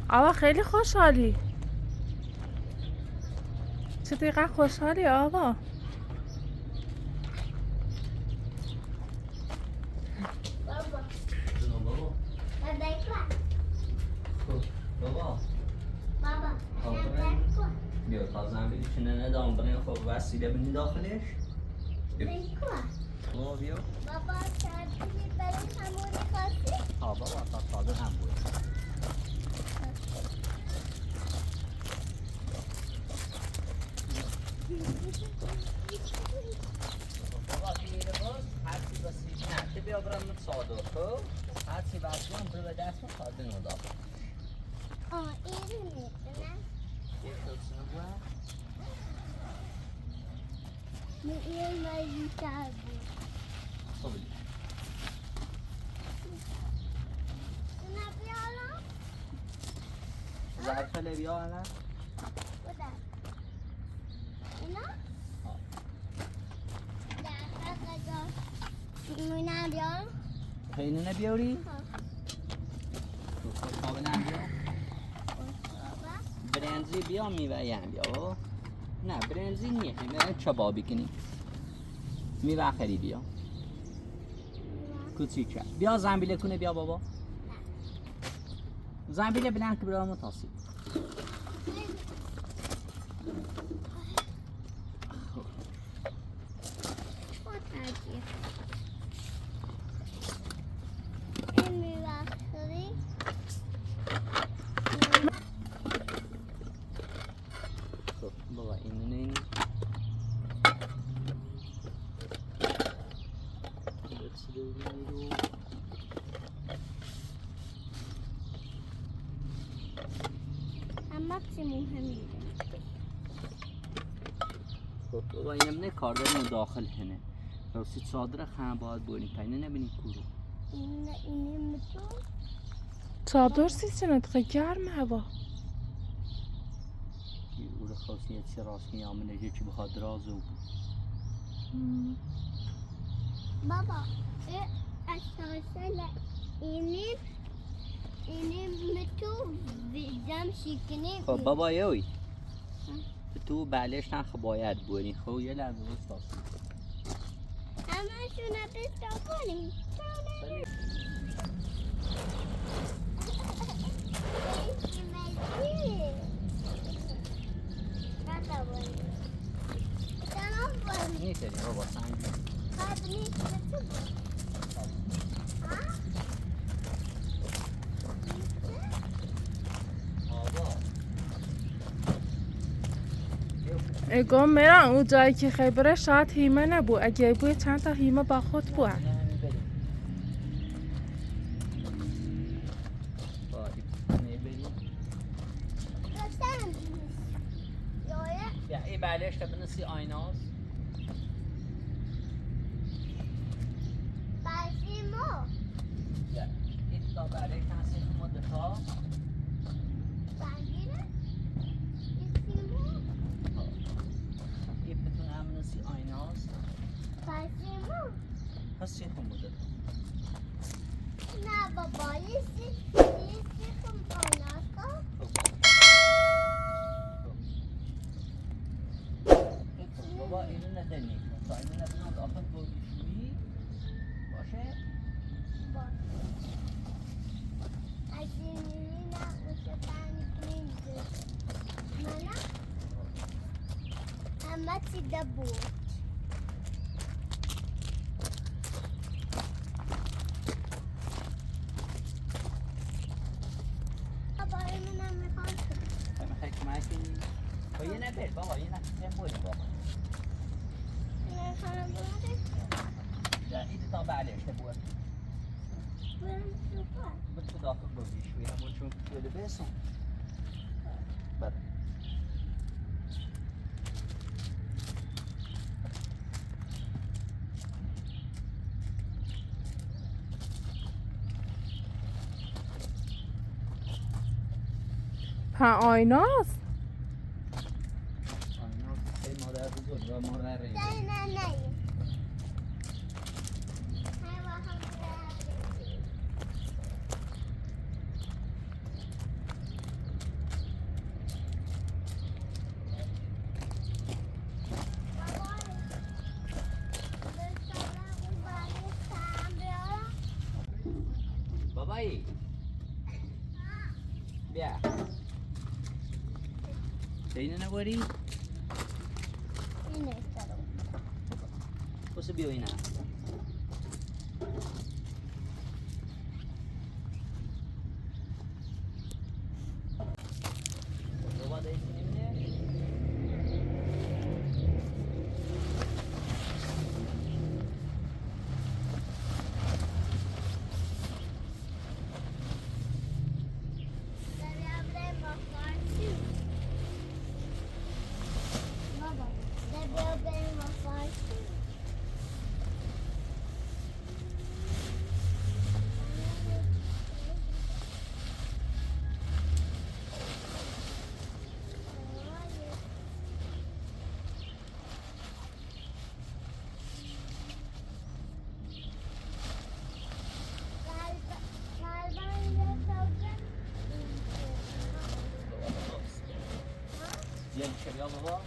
آوا خیلی خوشحالی. چه دقیقا خوشحالی آوا؟ بیا تازه هم بگی چونه ندام برای خب وسیله بینی داخلش بابا بیا بابا شادی برای همونی خواستی؟ بابا تا تازه هم بود بابا خیلی باز هرچی بسید نه بیا برم صادر خب هرچی بسیدم برو به دست صادر ندام اینو میدونم یه خلصنه بود این مایی تر بود خب اینا بیارم؟ زرفله بیا الان بودم اینا؟ اینا بیارم؟ اینو نبیاری؟ خواب نبیا برنزی بیا میوه بیا نه برنزی نیه میوه چبابی کنی میوه خری بیا کوچیکه بیا زنبیله کنه بیا بابا زنبیله بلند که برای متاسی این میوه خری بابا اینو نینی اما چی مهمیه بابا اینم نه کار داریم داخل هنه راستی صادره خم باید بولیم پینه نبینی کورو اینی متو چادر سیستم دقیقه گرم هوا. او خاصیت چه راست میامنه یه چی بخواد رازو بابا اساسا اینی متو ویدم شکنی خب بابا یوی تو بلش نخ باید بونی خب یه لحظه بستاسی اما شونه بستا کنیم نیست بابا سنگی اگه میرم اون جایی که خیبره شاید هیمه نبود اگه بود چند تا هیمه با خود بود ای بلش تا بنسی آیناز بازیمو این تا بلش تنسی مدت ها بگیره ایسیمو این بتون هم بنسی آیناز بازیمو هستی خون مدت نه بابا ایسی کم آناز کن بابا اینو ندنی تا اینو ندنی داخل بودیشویی باشه اگه نیمی نخوشه پنی کنیم منم همه چی ده بود بابا اینو نمیخوام میخوای کمک کنی؟ خب یه نبیر بابا یه نخواهیم بودی بابا نمیخوام بوده این تا بلش تا بود برم سوپر بتو داخل بودیشویی همون چون بده بسون بره آیناست آیناز خیلی مادر بزرگ و مادر رید نه اینه نباری؟ اینه سرم. بسه بیو اینه بابا دایسی نمیده؟ یه چریا بابا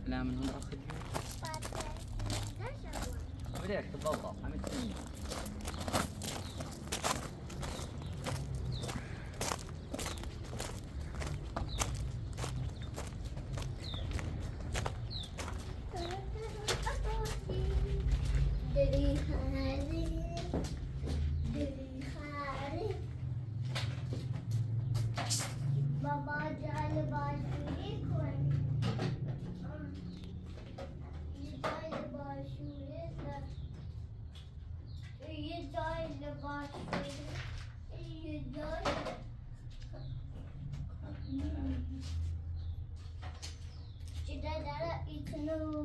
لا من هنا اخذ بدي اكتب بابا عملت ايه بابا جان باشوری کن یه جای لباس یه جای چیزا داره ایتنو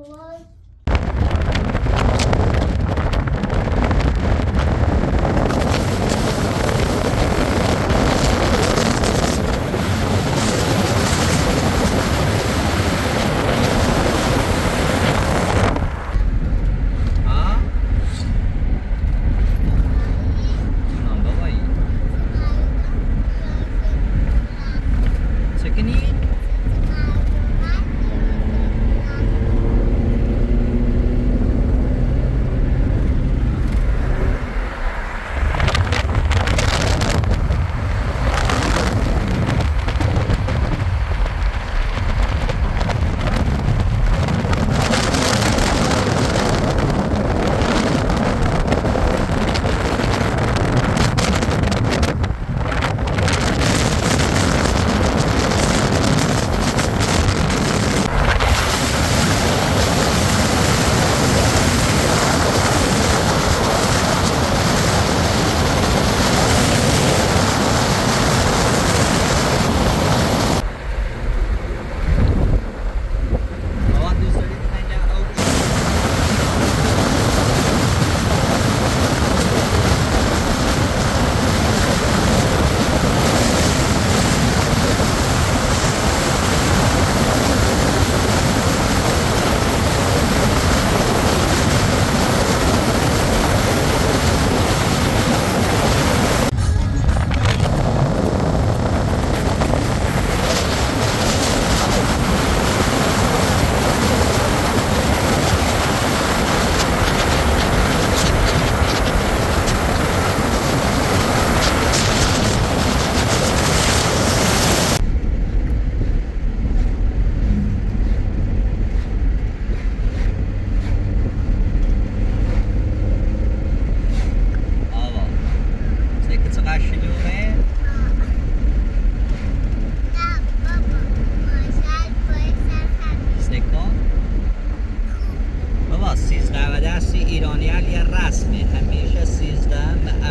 ایرانی یه رسمه همیشه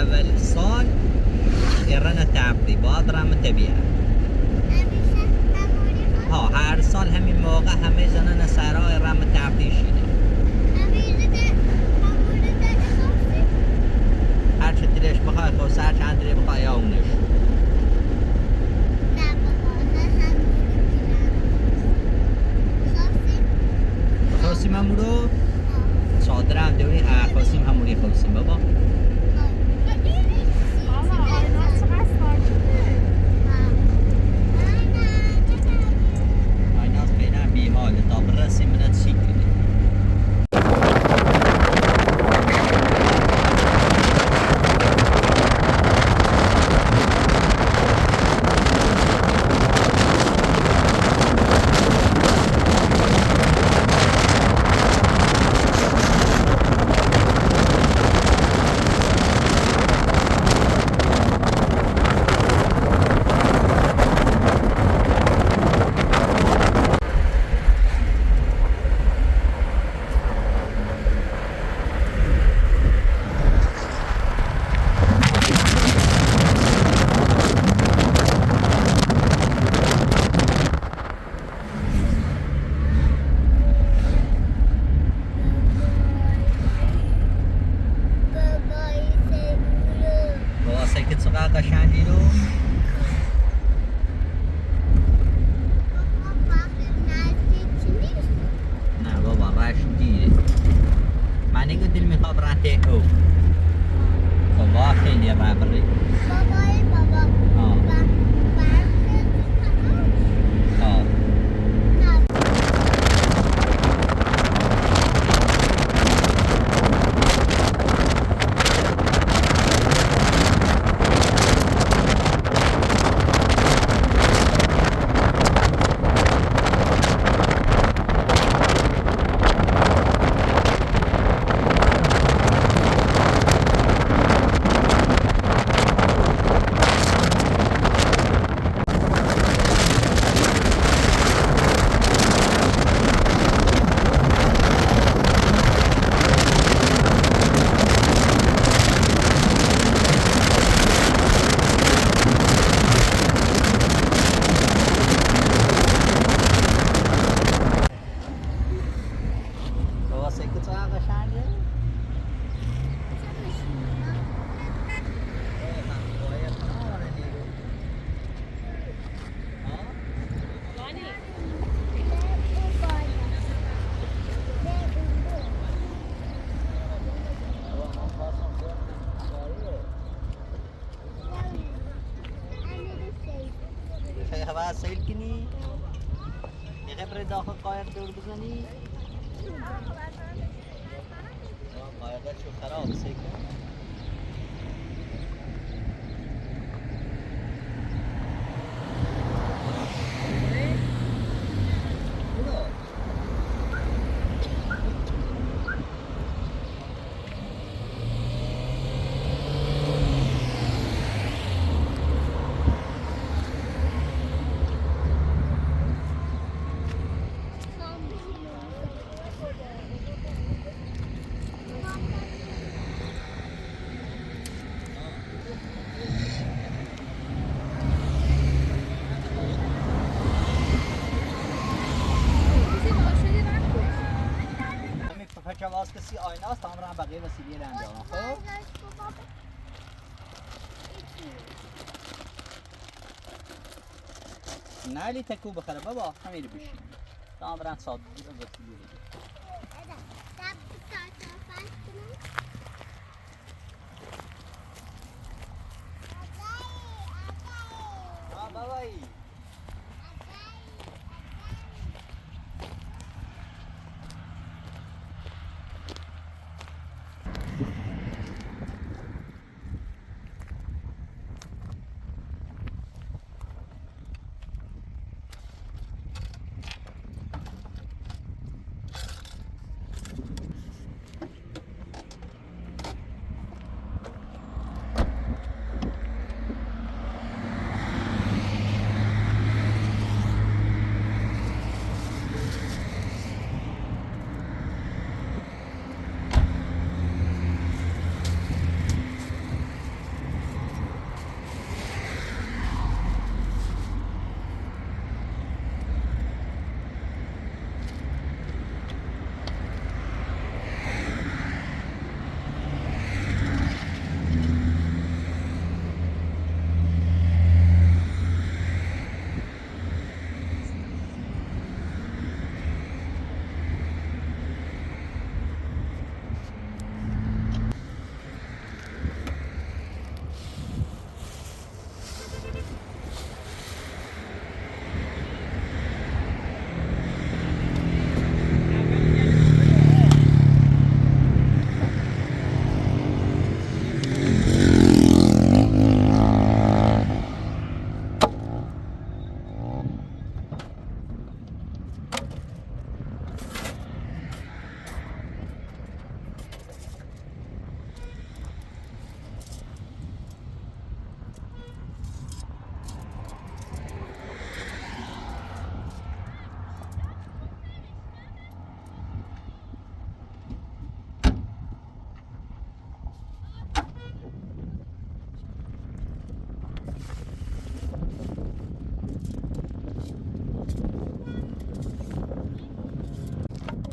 اول سال ایران تفریح باید رم طبیعه ها هر سال همین موقع همه زنان سرای رم تفریح شده هر چه دلش بخواه خوصه هر چند دلش بخواه یا اونش خوصیم همونو صادره هم دوری خوصیم همونی خوصیم بابا aynaz fena bir hali da burası minnet sikili baba sakit suka قشنگی رو نه بابا راش دیره من نگو دل میخواب رنده او بابا خیلی ربری آه آه baba sakit suka قشنگه هوا سیل کنی یه خبر داخل قایق دور بزنی قایقت شو خراب سیل کن همین پچه کسی آینه است تمام هم بقیه وسیله رنده خب نه علی تکو بخره بابا همین بشین تمام رنده ساده وسیله بابایی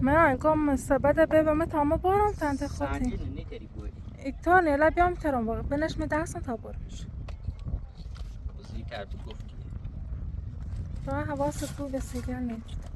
من گم سبد به تمام بارم تنت خاطی سنجی نتری بودی ایکتا نیلا بیام ترم باقی بنش می دستم تا برمش بزی کرد گفتی تو حواست بود به سیگار نیست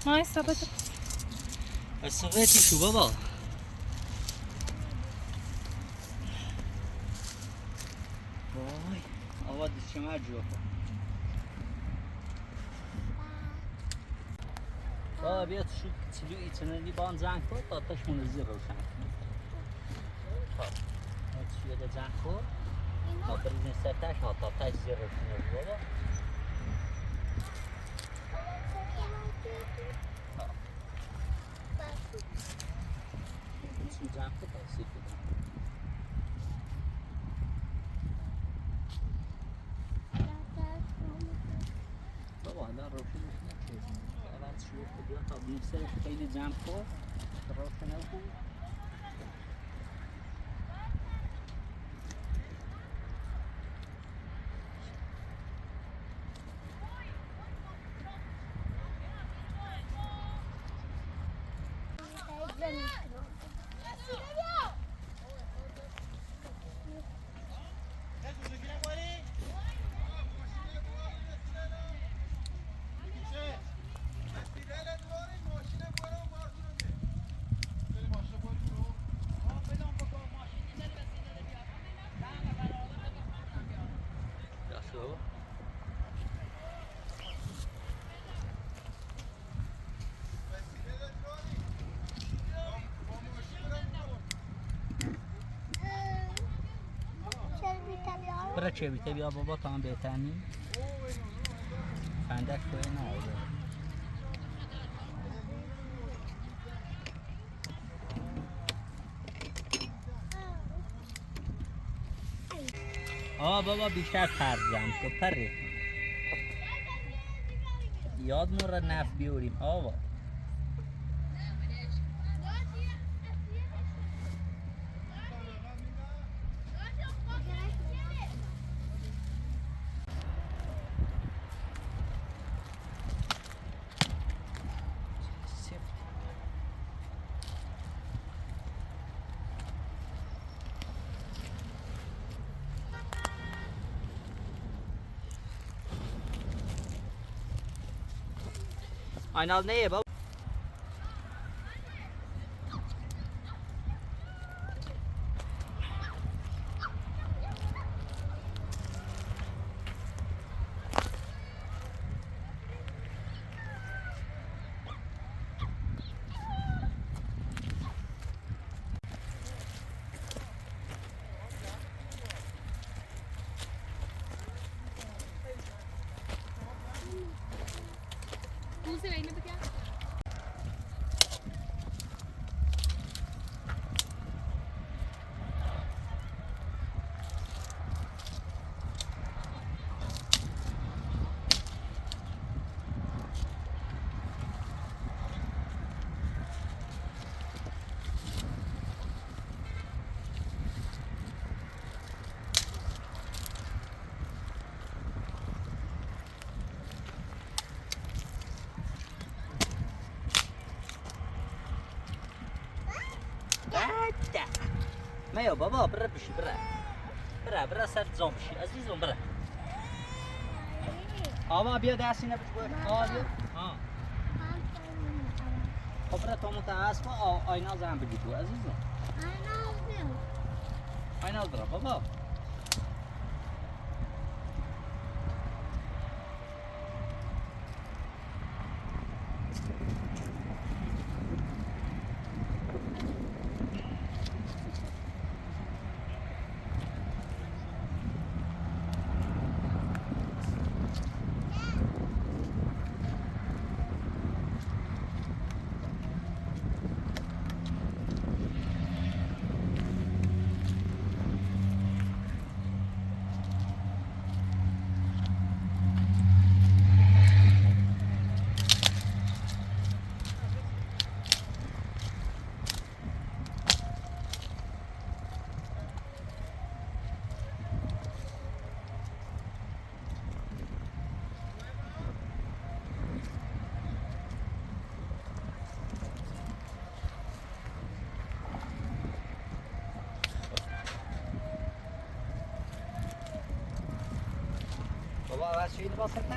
ما سبد الصغيرتي شو بابا وای آوا دستشمر جو بابا بیاد شو تلو ایتنالی بان زنگ کن تا تاشمون زیر روشن خب شو ده زنگ کن تا بریزن سرتش ها تا تاش زیر روشن بابا شو زنگ کن تا سیک بدن بابا الان روشنش نکرد اول شروع کردیم تا بیشترش خیلی جمع کن روشن بود برای چه بیته بیا بابا تا هم بهترنی فندک توی نهایده بابا بیشتر خرد زن تو پره یادمون را نفت بیوریم آوا Aynalı neye baba? दूसरे लाइन में तो क्या میا بابا بره بشی بره سر زام بشی عزیزم بره آما بیا دستی نبش بیا بیا خب بره تا متاسف آینا زن بگی تو عزیزم آینا بره بابا بابا عوض شوید با سرطه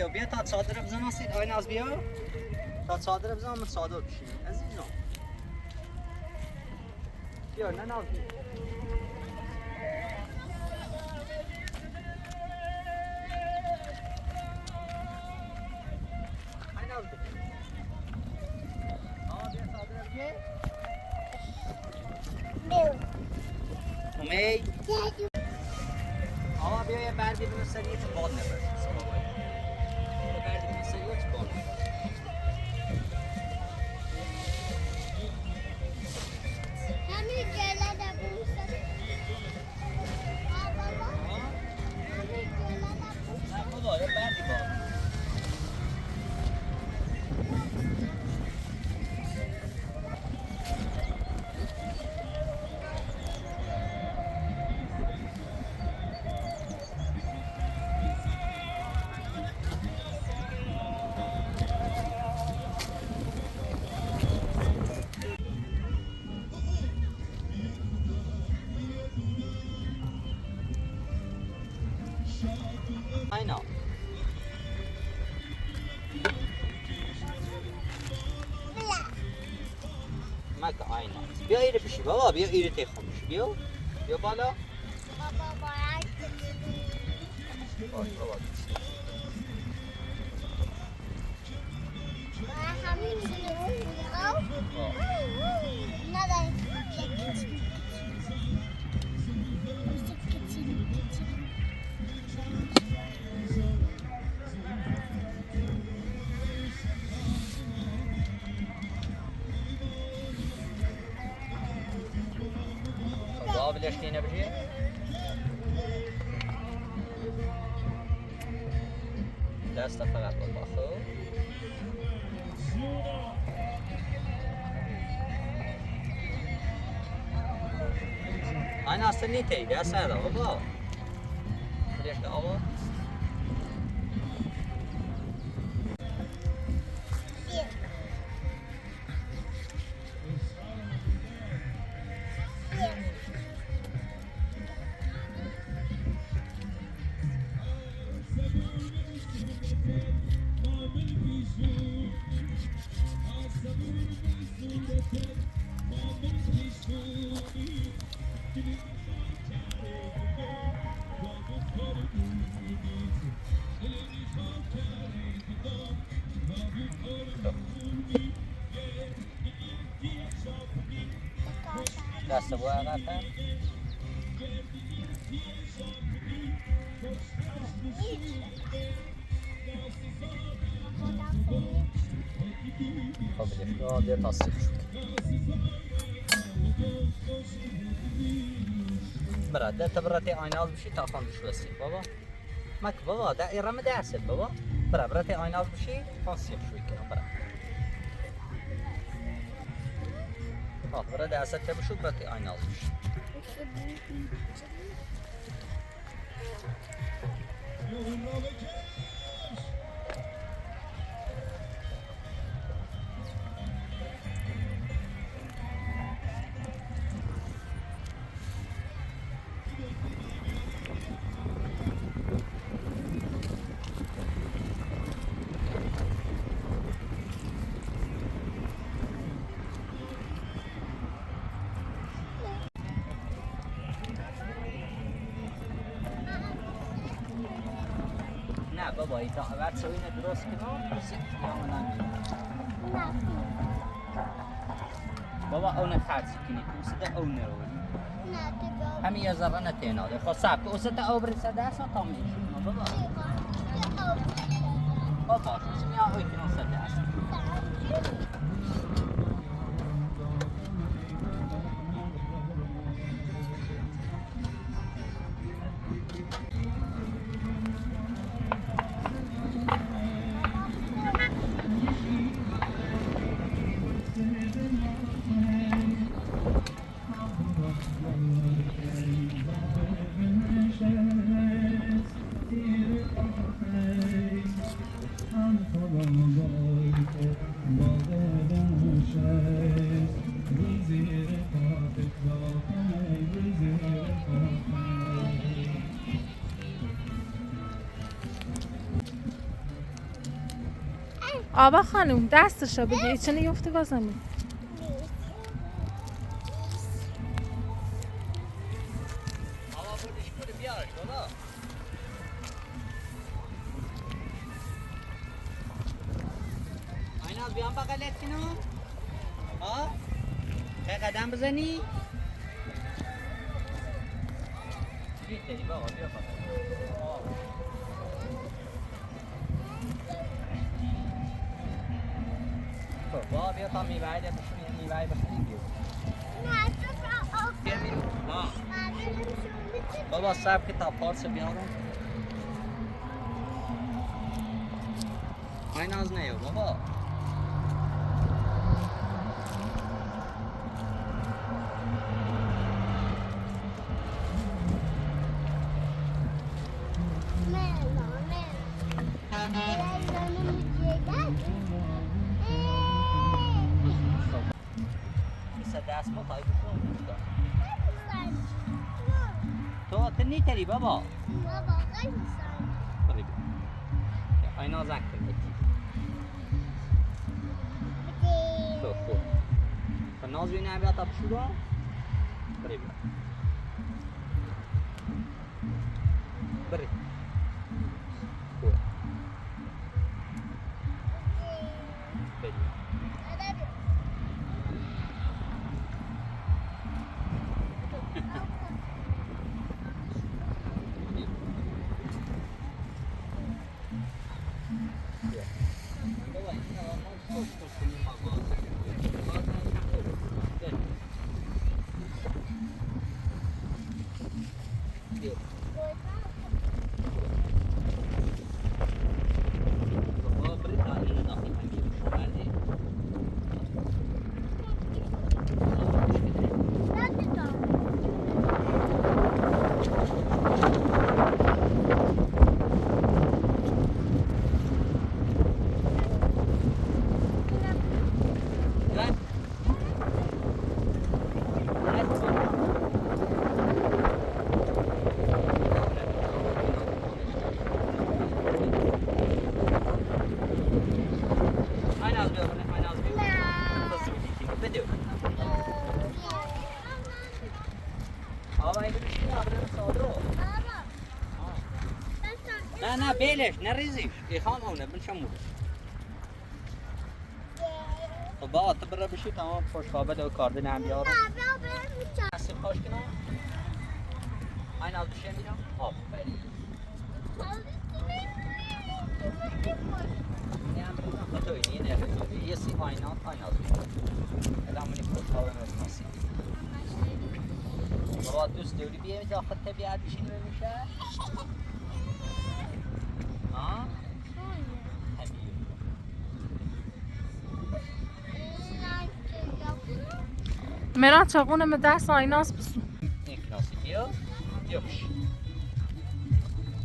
بیا تا صادر بزنم سید آین از بیا تا صادر بزنم صادر بشیم عزیزم بیا نه ناز بیا آین از بیا بیا صادر بیا امی بیا یه بردی بینو سریع تو باد نبرد Aynen. Maka aynen. Bia iri pişi baba, bia iri tekhomuş. Bia bala. Baba bayağı Bak baba. Ben hepsini vuruyorum. Neden? ليش لينا بجي؟ دست فقط بخو أنا أصلي تي دست هذا بابا ليش كأول؟ دست بو عقب خب بده بیا تا صفر شد برا ده تبرتي آیناز بشی تا خان بشو سیف بابا مک بابا ده ایرم ده است بابا برا براتي آیناز بشی خان سیف شوی کنم برا برا ده است که بشو براتي آیناز بشی نه بابا ایتا اول سوینه درست کنم رسید بابا اون خرج کنی کوسته اون رو همین یه ذره نتیناده خب سب که اوسته او برسه دست تا میشه بابا بابا شو اوی کنم سه دست آبا خانم دستشو بگی چه نیفته با زمین آبا بردش کنه بیارش بابا آیناز بیان بغلت کنم ها که قدم بزنی بیتری بابا بیا بغلت بابا بیا تا میوه ده بشین میوه بخریم بیا بیا میریم بابا صبر که تا پارس بیارم آیناز نیو بابا دست ما تایی بکنم تو تنی تری بابا بری بیا آینا زنگ کنی تو خوب فناز بینه هم بیا تا بشورا بری بیا بری خوب بری نه بیلش نریزیش ایخام اونه بنشمورش خب با تو برا بشی تمام خوشخوابه دو کاردن هم بیارم اصیب خوش کنم این از بشه میرم آب بری این هم تو اینی نه یه سی آینات الان منی خوشحالم از بابا دوست داری بیایم داخل طبیعت بشینیم میشه؟ ها؟ مرا چاقونه من دست آیناس بسون این کناسی بیا بش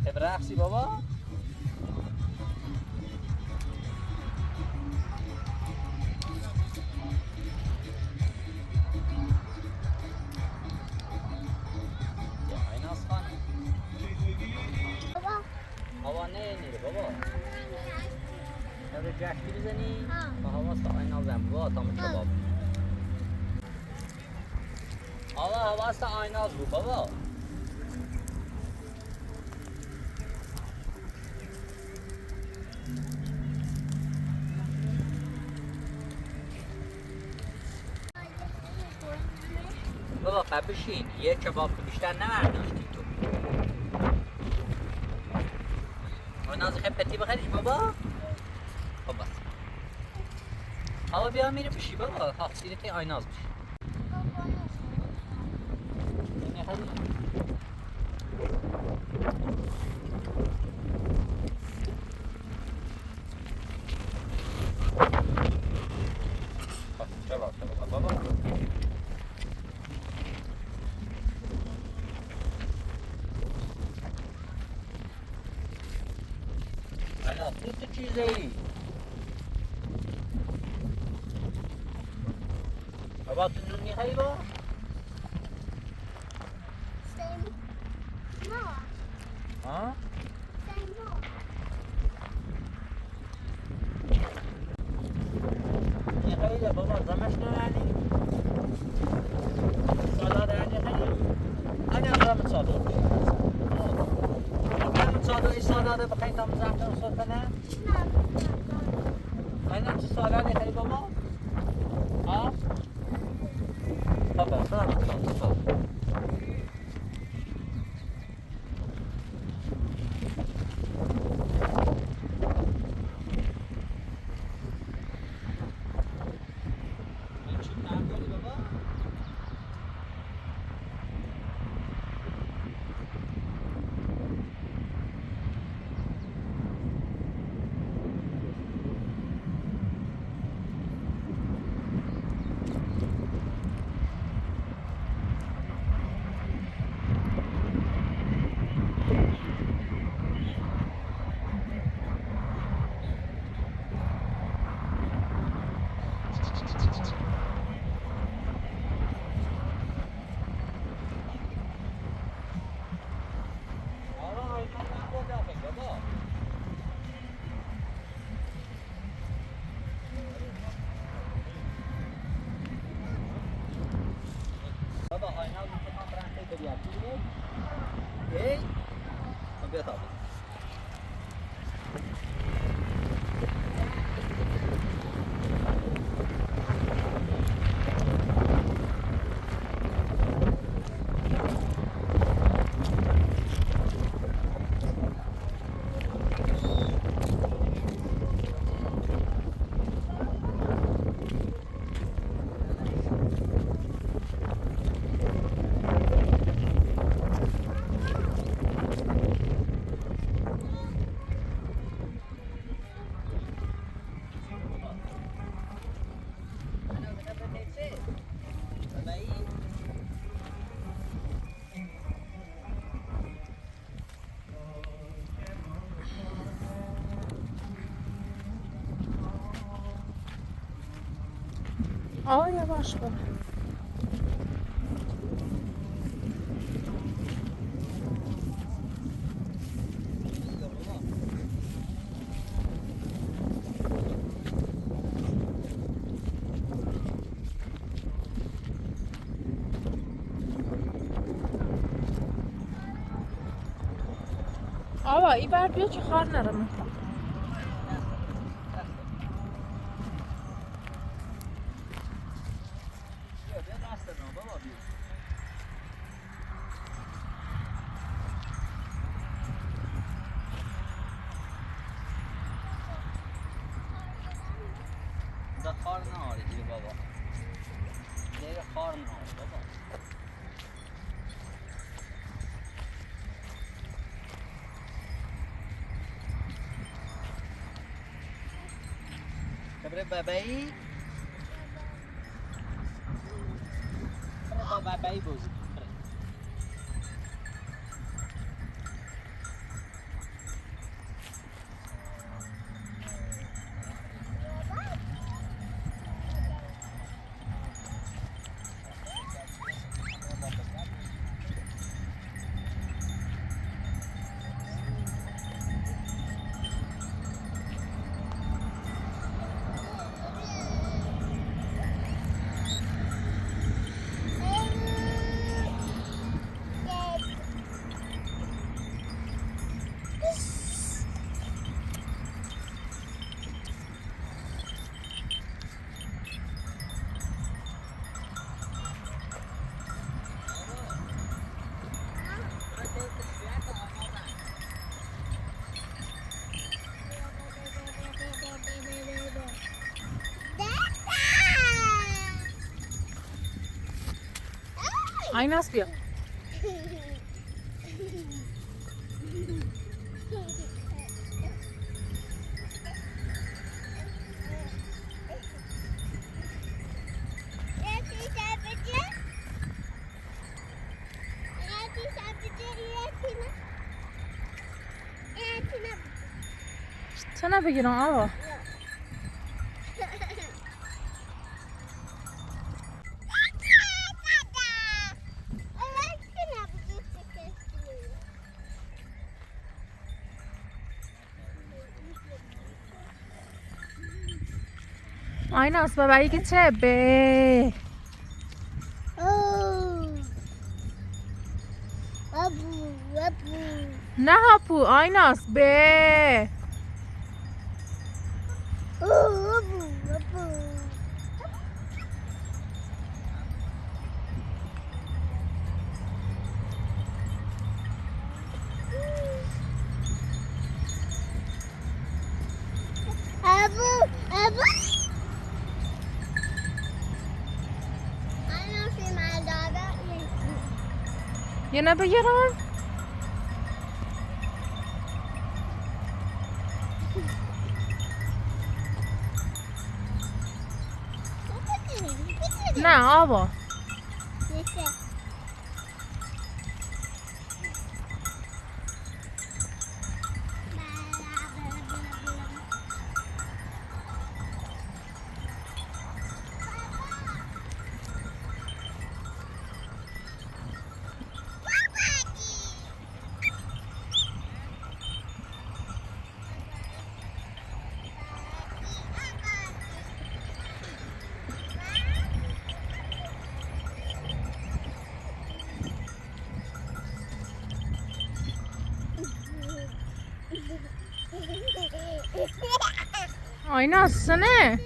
تبرقصی بابا هوا نه نیره بابا نظر جشتی بزنی؟ با هوا ستا آینه بزن بابا تا من کباب هوا ستا آینه بود بابا بابا بشین یه کباب تو بیشتر نمرداشتی تو نازی خیلی پتی بخریش بابا خب بس هوا بیا میره بشی بابا ها سیره که آیناز بشی بابا تو چیزه ای؟ بابا تو نون میخوایی با؟ ها؟ میخوایی ده بابا زمش نرانی؟ سالاد رانی خیلی؟ اگه هم سالاد سالاد سالاد بخوایی تا مزرطان سلطنه؟ نه چه سالاد خیلی بابا؟ ها؟ بابا سلام بابا آینه رو میخوام برم خیلی بیاد ای بیا تا yavaş bak. آوا ای بر بیا که خار نرمه کار نه بابا. کبره بابایی با بابایی بازی کن. آیناس بیا. چه بگیرم آقا؟ آیناس بابایی که چه به نه هاپو آیناس به یه نبگیرم نه آبا آیناس نه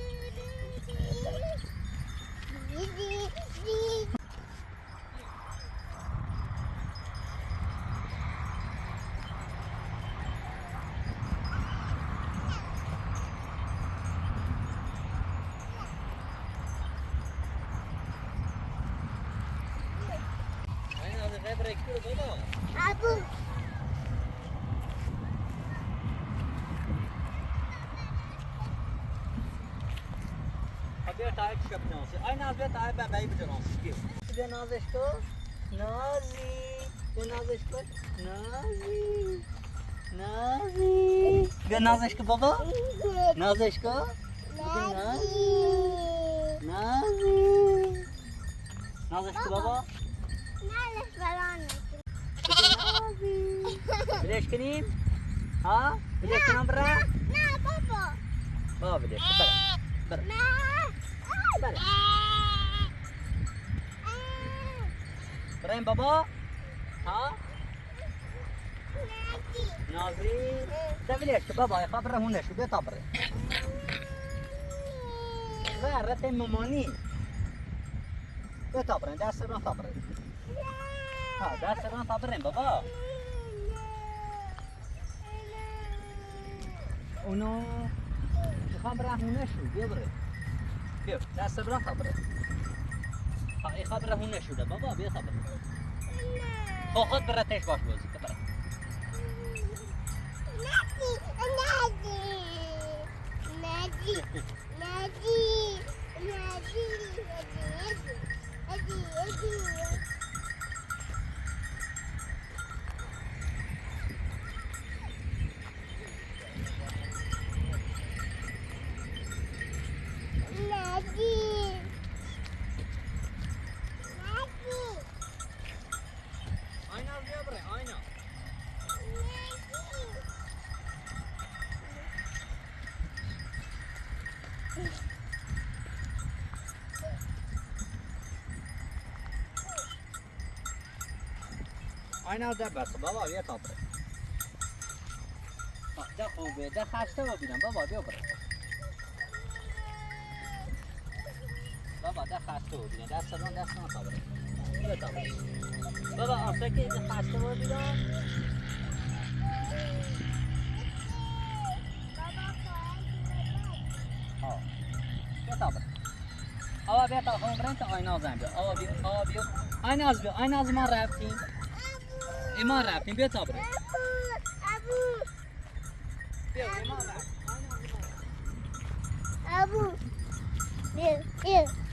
بیا تای چپ نازی آی ناز بیا تای بابایی بجناس بیا نازش کو نازی بیا نازش کو نازی نازی بیا نازش کو بابا نازش کو نازی نازی نازش کو بابا بلش کنیم ها بلش کنم برا نه بابا بابا بلش برا برا بریم بابا ها نازی تبلیش بابا يا خبره هنا شو بيطبري غيرت ماماني بيطبري ده سرنا طبري ها ده سرنا طبرين بابا اونو خبره هنا شو بيبري بيو ده سرنا طبري ها خبره هون نشده بابا بیا خبره خود بره تش باش بازی که بره آینا بیا بره آینا آینا ده بس بابا بیا تا بره ده خوبه ده خسته ببینم بابا بیا بره بابا ده خسته ببینم دست من تا بره بیا تا بره بابا آفه که ده خسته ببینم آوا بیا تا خون برن تا آینا زن بیا آوا بیا آینا از ما رفتیم ایمان رفتیم بیا تا بره بیا ایمان رفتیم Abu, here.